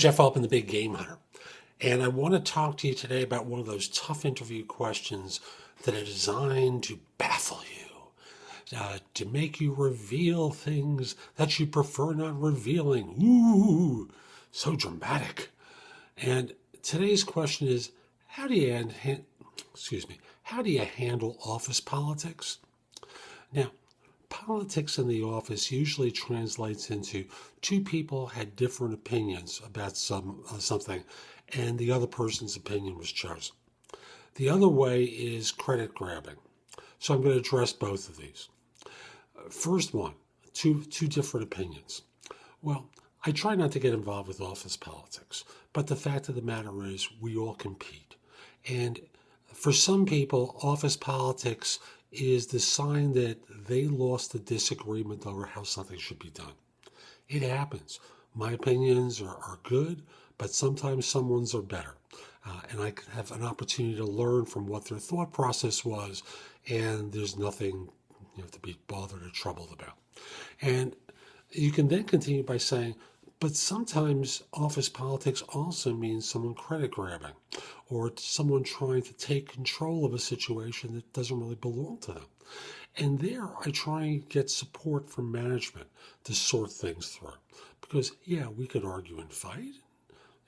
Jeff Altman, the Big Game Hunter, and I want to talk to you today about one of those tough interview questions that are designed to baffle you, to make you reveal things that you prefer not revealing. Ooh, so dramatic. And today's question is, how do you handle office politics? Now, politics in the office usually translates into two people had different opinions about something, and the other person's opinion was chosen. The other way is credit grabbing. So I'm going to address both of these. First one, two different opinions. Well, I try not to get involved with office politics, but the fact of the matter is we all compete. And for some people, office politics is the sign that they lost a disagreement over how something should be done. It happens. My opinions are good, but sometimes someone's are better. And I could have an opportunity to learn from what their thought process was, and there's nothing to be bothered or troubled about. And you can then continue by saying, but sometimes office politics also means someone credit grabbing or someone trying to take control of a situation that doesn't really belong to them. And there I try and get support from management to sort things through. Because, yeah, we could argue and fight.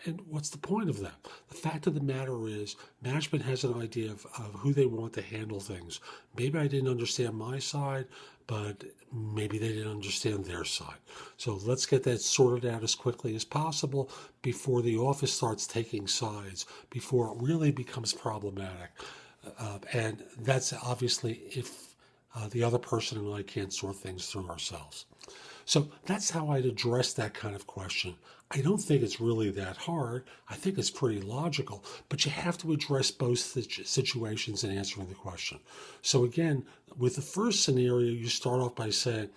And what's the point of that? The fact of the matter is management has an idea of who they want to handle things. Maybe I didn't understand my side, but maybe they didn't understand their side. So let's get that sorted out as quickly as possible before the office starts taking sides, before it really becomes problematic. And that's obviously if the other person and I can't sort things through ourselves. So that's how I'd address that kind of question. I don't think it's really that hard. I think it's pretty logical, but you have to address both situations in answering the question. So again, with the first scenario, you start off by saying,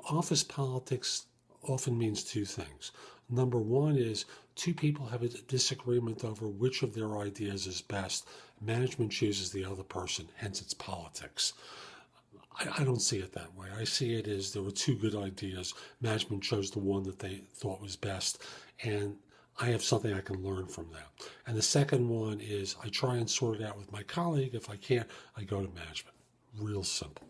office politics often means two things. Number one is two people have a disagreement over which of their ideas is best. Management chooses the other person, hence it's politics. I don't see it that way. I see it as there were two good ideas. Management chose the one that they thought was best, and I have something I can learn from that. And the second one is I try and sort it out with my colleague. If I can't, I go to management. Real simple.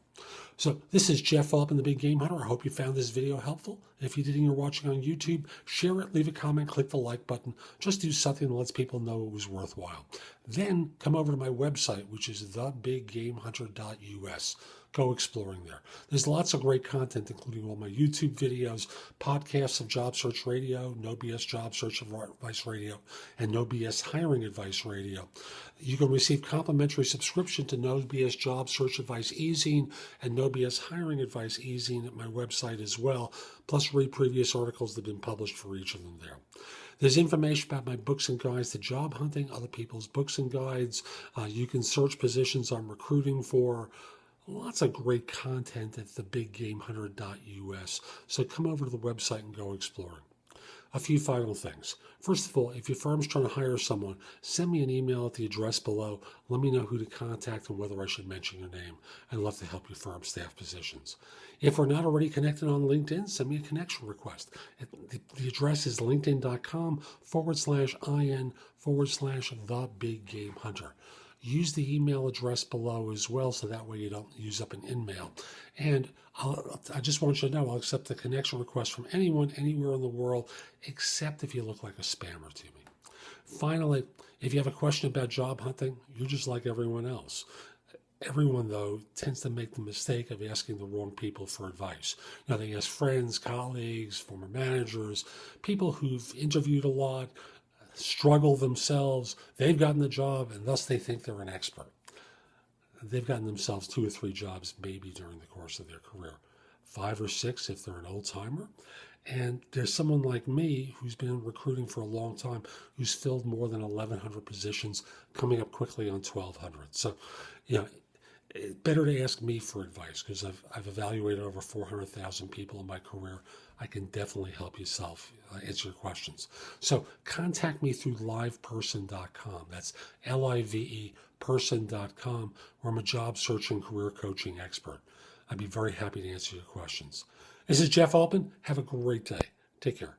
So this is Jeff Altman, the Big Game Hunter. I hope you found this video helpful. If you did and you're watching on YouTube, share it, leave a comment, click the like button. Just do something that lets people know it was worthwhile. Then come over to my website, which is thebiggamehunter.us. Go exploring there. There's lots of great content, including all my YouTube videos, podcasts of Job Search Radio, No BS Job Search Advice Radio, and No BS Hiring Advice Radio. You can receive complimentary subscription to No BS Job Search Advice e-zine and No BS Hiring Advice e-zine at my website as well, plus read previous articles that have been published for each of them there. There's information about my books and guides to job hunting, other people's books and guides. You can search positions I'm recruiting for. Lots of great content at thebiggamehunter.us. So come over to the website and go exploring. A few final things. First of all, if your firm's trying to hire someone, send me an email at the address below. Let me know who to contact and whether I should mention your name. I'd love to help your firm staff positions. If we're not already connected on LinkedIn, send me a connection request. The address is linkedin.com/in/thebiggamehunter. Use the email address below as well, so that way you don't use up an in-mail. And I just want you to know I'll accept a connection request from anyone, anywhere in the world, except if you look like a spammer to me. Finally, if you have a question about job hunting, you're just like everyone else. Everyone, though, tends to make the mistake of asking the wrong people for advice. They ask friends, colleagues, former managers, people who've interviewed a lot, struggle themselves, they've gotten the job, and thus they think they're an expert. They've gotten themselves 2 or 3 jobs maybe during the course of their career, 5 or 6 if they're an old-timer. And there's someone like me who's been recruiting for a long time, who's filled more than 1,100 positions, coming up quickly on 1,200. So, better to ask me for advice, because I've evaluated over 400,000 people in my career. I can definitely help you answer your questions. So contact me through liveperson.com. That's LIVE person.com, where I'm a job search and career coaching expert. I'd be very happy to answer your questions. This is Jeff Altman. Have a great day. Take care.